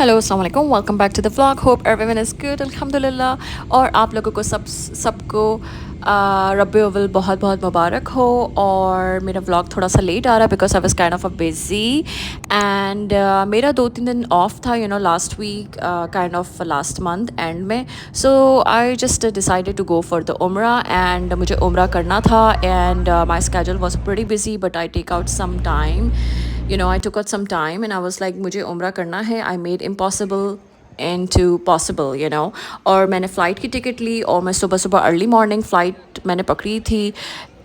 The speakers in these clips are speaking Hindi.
हेलो अस्सलाम वालेकुम, welcome back to the vlog. Hope everyone is good अल्हम्दुलिल्लाह। और आप लोगों को सबको रब्बी अव्वल बहुत बहुत मुबारक हो। और मेरा व्लॉग थोड़ा सा लेट आ रहा है because I was kind of a busy and मेरा 2-3 दिन ऑफ था last week, kind of last month end में। So I just decided to go for the उम्रा एंड मुझे उम्रा करना था and my schedule was pretty busy but I take out some time, I took out some time and I was like मुझे उम्रा करना है। I made impossible into possible, और मैंने फ़्लाइट की टिकट ली और मैं सुबह सुबह अर्ली मॉर्निंग फ़्लाइट मैंने पकड़ी थी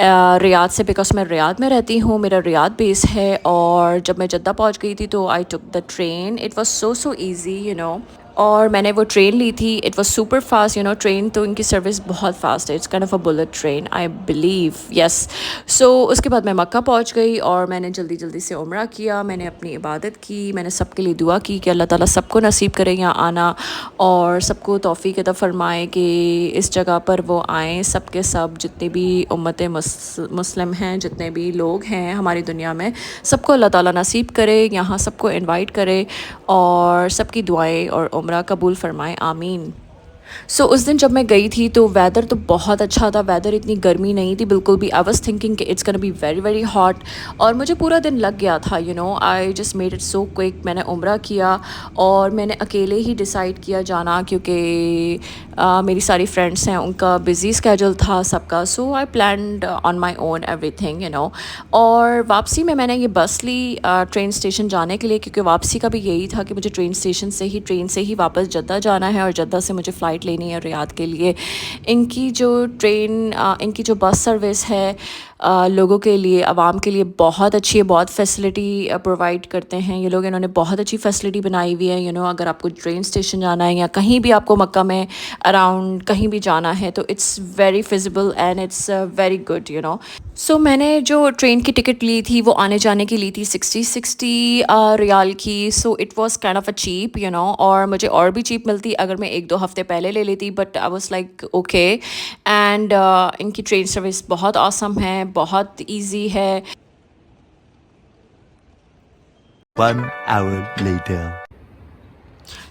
रियाद से, बिकॉज मैं रियाद में रहती हूँ, मेरा रियाद बेस है। और जब मैं जद्दा पहुँच गई थी तो I took the train. It was so easy. और मैंने वो ट्रेन ली थी। It was super fast. Train तो इनकी सर्विस बहुत फास्ट है। It's kind of a bullet train I believe, yes. So उसके बाद मैं मक्का पहुंच गई और मैंने जल्दी जल्दी से उम्रा किया। मैंने अपनी इबादत की, मैंने सबके लिए दुआ की कि अल्लाह ताला सबको नसीब करे यहाँ आना और सबको तौफीक अता फरमाए कि इस जगह पर वो आएँ। सबके सब जितने भी उम्मत मुस्लिम हैं, जितने भी लोग हैं हमारी दुनिया में, सबको अल्लाह ताला नसीब करे, यहाँ सबको इनवाइट करे और सबकी दुआएं और उम्रा कबूल फरमाए, आमीन। सो उस दिन जब मैं गई थी तो वेदर तो बहुत अच्छा था। वेदर इतनी गर्मी नहीं थी बिल्कुल भी। आई वाज थिंकिंग कि it's gonna be very very hot और मुझे पूरा दिन लग गया था। I just made it so quick. मैंने उम्रा किया और मैंने अकेले ही डिसाइड किया जाना, क्योंकि मेरी सारी फ्रेंड्स हैं, उनका बिज़ी स्केजूल था सबका। So I planned on my own everything. और वापसी में मैंने ये बस ली ट्रेन स्टेशन जाने के लिए, क्योंकि वापसी का भी यही था कि मुझे ट्रेन स्टेशन से ही, ट्रेन से ही वापस जद्दा जाना है और जद्दा से मुझे फ़्लाइट लेनी है रियाद के लिए। इनकी जो ट्रेन इनकी जो बस सर्विस है लोगों के लिए, आवाम के लिए बहुत अच्छी है, बहुत फैसिलिटी प्रोवाइड करते हैं ये लोग। इन्होंने बहुत अच्छी फैसिलिटी बनाई हुई है। अगर आपको ट्रेन स्टेशन जाना है या कहीं भी आपको मक्का में अराउंड कहीं भी जाना है तो it's very feasible and it's very good. So मैंने जो ट्रेन की टिकट ली थी वो आने जाने की ली थी 60 रियाल की। So it was kind of a cheap, और मुझे और भी चीप मिलती अगर मैं 1-2 हफ्ते पहले ले लेती, but I was like okay. And इनकी ट्रेन सर्विस बहुत ऑसम है, बहुत इजी है। One hour later.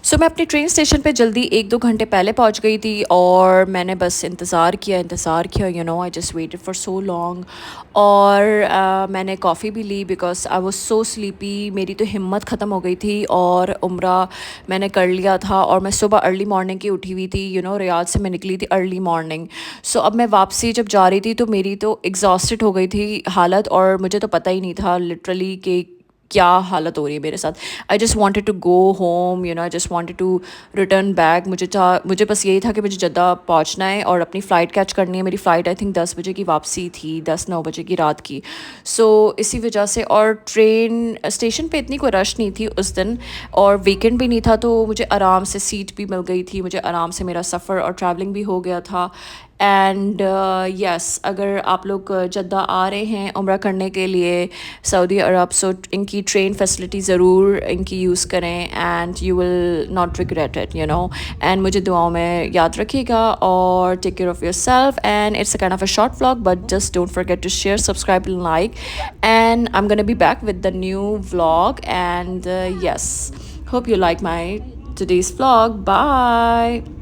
सो मैं अपनी ट्रेन स्टेशन पे जल्दी 1-2 घंटे पहले पहुंच गई थी और मैंने बस इंतज़ार किया। I just waited for so long. और मैंने कॉफ़ी भी ली because I was so sleepy. मेरी तो हिम्मत ख़त्म हो गई थी और उम्रा मैंने कर लिया था और मैं सुबह अर्ली मॉर्निंग की उठी हुई थी। रियाद से मैं निकली थी अर्ली मॉर्निंग। सो अब मैं वापसी जब जा रही थी तो मेरी तो एग्जॉस्टेड हो गई थी हालत, और मुझे तो पता ही नहीं था लिटरली कि क्या हालत हो रही है मेरे साथ। I just wanted to go home, I just wanted to return back. मुझे बस यही था कि मुझे जद्दा पहुंचना है और अपनी फ़्लाइट कैच करनी है। मेरी फ़्लाइट आई थिंक 10 बजे की वापसी थी, 10-9 बजे की रात की। सो इसी वजह से, और ट्रेन स्टेशन पे इतनी कोई रश नहीं थी उस दिन और वीकेंड भी नहीं था, तो मुझे आराम से सीट भी मिल गई थी। मुझे आराम से मेरा सफ़र और ट्रैवलिंग भी हो गया था। एंड यस, अगर आप लोग जद्दा आ रहे हैं उम्रा करने के लिए सऊदी अरब, सो इनकी ट्रेन फैसिलिटी ज़रूर इनकी यूज़ करें and you will not regret it. And मुझे दुआओं में याद रखिएगा और take care of your self. And it's a kind of a short vlog but just don't forget to share, subscribe and like. And I am gonna be back with the new vlog and yes, hope you like my today's vlog. Bye.